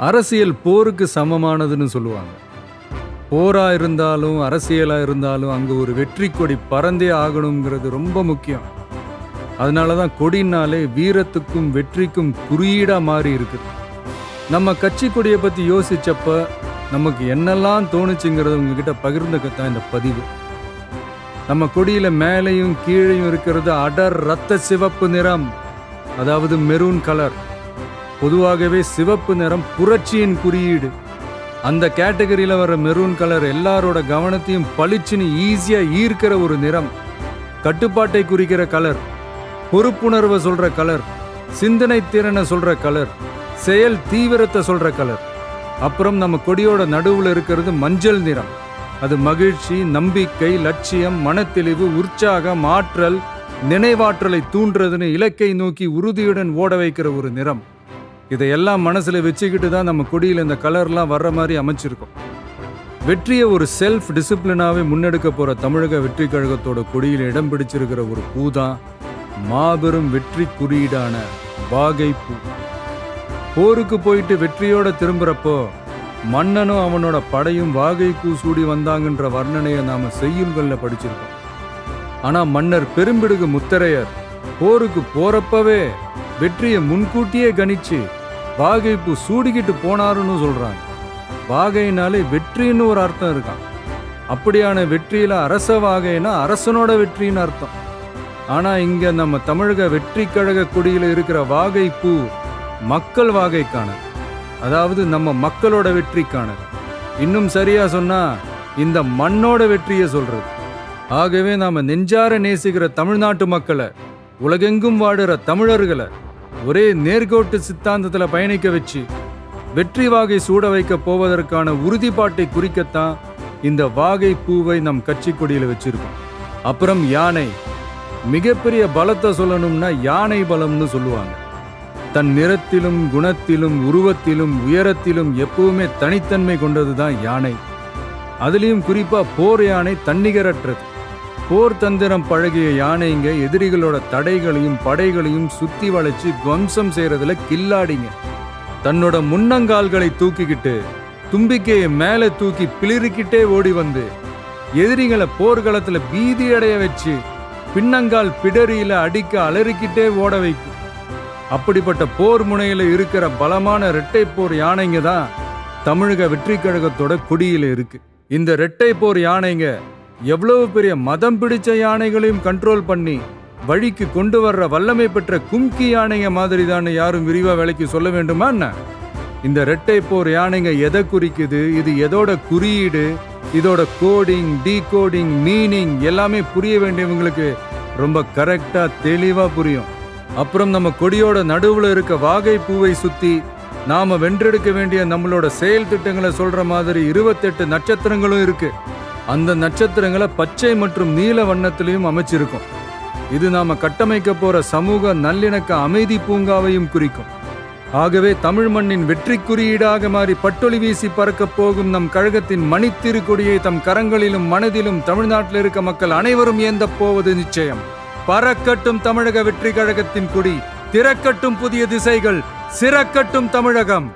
அரசியல் போருக்கு சமமானதுன்னு சொல்லுவாங்க. போரா இருந்தாலும் அரசியலா இருந்தாலும் அங்க ஒரு வெற்றி கொடி பறந்தே ஆகணுங்கிறது ரொம்ப முக்கியம். அதனாலதான் கொடினாலே வீரத்துக்கும் வெற்றிக்கும் குறியீடா மாறி இருக்குது. நம்ம கட்சி கொடியை பத்தி யோசிச்சப்ப நமக்கு என்னெல்லாம் தோணுச்சுங்கிறத உங்ககிட்ட பகிர்ந்துக்கத்தான் இந்த பதிவு. நம்ம கொடியில மேலையும் கீழையும் இருக்கிறது அடர் ரத்த சிவப்பு நிறம், அதாவது மெரூன் கலர். பொதுவாகவே சிவப்பு நிறம் புரட்சியின் குறியீடு. அந்த கேட்டகரியில வர மெரூன் கலர் எல்லாரோட கவனத்தையும் பளிச்சுன்னு ஈஸியா ஈர்க்கிற ஒரு நிறம். கட்டுப்பாட்டை குறிக்கிற கலர், பொறுப்புணர்வை சொல்ற கலர், சிந்தனை திறனை சொல்ற கலர், செயல் தீவிரத்தை சொல்ற கலர். அப்புறம் நம்ம கொடியோட நடுவுல இருக்கிறது மஞ்சள் நிறம். அது மகிழ்ச்சி, நம்பிக்கை, லட்சியம், மனத்தெளிவு, உற்சாகம், ஆற்றல், நினைவாற்றலை தூண்டுறதுன்னு இலக்கை நோக்கி உறுதியுடன் ஓட வைக்கிற ஒரு நிறம். இதையெல்லாம் மனசுல வச்சுக்கிட்டு தான் நம்ம கொடியில் இந்த கலர்லாம் வர்ற மாதிரி அமைச்சிருக்கோம். வெற்றியை ஒரு செல்ஃப் டிசிப்ளினாவே முன்னெடுக்க போற தமிழக வெற்றி கழகத்தோட கொடியில் இடம் பிடிச்சிருக்கிற ஒரு பூ தான் மாபெரும் வெற்றி குறியீடான வாகை பூ. போருக்கு போயிட்டு வெற்றியோட திரும்புறப்போ மன்னனும் அவனோட படையும் வாகை பூ சூடி வந்தாங்கன்ற வர்ணனையை நாம செய்யுள்கள்ல படிச்சிருக்கோம். ஆனா மன்னர் பெரும்பிடுகு முத்தரையர் போருக்கு போறப்பவே வெற்றியை முன்கூட்டியே கணிச்சு வாகைப்பூ சூடிக்கிட்டு போனாருன்னு சொல்றாங்க. வாகைனாலே வெற்றின்னு ஒரு அர்த்தம் இருக்கான். அப்படியான வெற்றியில அரச வாகைனா அரசனோட வெற்றின்னு அர்த்தம். ஆனா இங்க நம்ம தமிழக வெற்றி கழக கொடியில இருக்கிற வாகைப்பூ மக்கள் வாகைக்கானது, அதாவது நம்ம மக்களோட வெற்றிக்கானது. இன்னும் சரியா சொன்னா இந்த மண்ணோட வெற்றியை சொல்றது. ஆகவே நாம நெஞ்சார நேசிக்கிற தமிழ்நாட்டு மக்களை, உலகெங்கும் வாடுற தமிழர்களை ஒரே நேர்கோட்டு சித்தாந்தத்துல பயணிக்க வச்சு வெற்றி வாகை சூட வைக்க போவதற்கான உறுதிப்பாட்டை குறிக்கத்தான் இந்த வாகை பூவை நம் கட்சி கொடியில வச்சிருக்கோம். அப்புறம் யானை. மிகப்பெரிய பலத்தை சொல்லணும்னா யானை பலம்னு சொல்லுவாங்க. தன் நிறத்திலும் குணத்திலும் உருவத்திலும் உயரத்திலும் எப்பவுமே தனித்தன்மை கொண்டதுதான் யானை. அதுலயும் குறிப்பா போர் யானை தன்னிகரற்றது. போர் தந்திரம் பழகிய யானைங்க எதிரிகளோட தடைகளையும் படைகளையும் சுத்தி வளைச்சு துவம்சம் செய்யறதுல கில்லாடிங்க. தன்னோட முன்னங்கால்களை தூக்கிக்கிட்டு தும்பிக்கையை மேல தூக்கி பிளிரிக்கிட்டே ஓடி வந்து எதிரிகளை போர்க்களத்துல பீதி அடைய வச்சு பின்னங்கால் பிடரியில அடிக்க அலறிக்கிட்டே ஓட வைக்கும். அப்படிப்பட்ட போர் முனையில இருக்கிற பலமான இரட்டை போர் யானைங்க தான் தமிழக வெற்றி கழகத்தோட கொடியில இருக்கு. இந்த இரட்டை போர் யானைங்க எவ்வளவு பெரிய மதம் பிடிச்ச யானைகளையும் கண்ட்ரோல் பண்ணி வழிக்கு கொண்டு வர்ற வல்லமை பெற்ற கும்கி யானைங்க மாதிரி தான் யாரும் விரிவா விலைக்கு சொல்ல வேண்டுமா என்ன? இந்த இரட்டை போர் யானைங்க எதை குறிக்குது, இது எதோட குறியீடு, இதோட கோடிங், டீகோடிங், மீனிங் எல்லாமே புரிய வேண்டியவங்களுக்கு ரொம்ப கரெக்டா தெளிவா புரியும். அப்புறம் நம்ம கொடியோட நடுவுல இருக்க வாகை பூவை சுத்தி நாம வென்றெடுக்க வேண்டிய நம்மளோட செயல் திட்டங்களை சொல்ற மாதிரி 28 நட்சத்திரங்களும் இருக்கு. அந்த நட்சத்திரங்களை பச்சை மற்றும் நீல வண்ணத்திலையும் அமைச்சிருக்கும். இது நாம கட்டமைக்க போற சமூக நல்லிணக்க அமைதி பூங்காவையும் குறிக்கும். ஆகவே தமிழ் மண்ணின் வெற்றி குறியீடாக மாறி பட்டொலி வீசி பறக்க போகும் நம் கழகத்தின் மணித்திரு கொடியை தம் கரங்களிலும் மனதிலும் தமிழ்நாட்டில் இருக்க மக்கள் அனைவரும் ஏந்த போவது நிச்சயம். பறக்கட்டும் தமிழக வெற்றி கழகத்தின் கொடி, திறக்கட்டும் புதிய திசைகள், சிறக்கட்டும் தமிழகம்.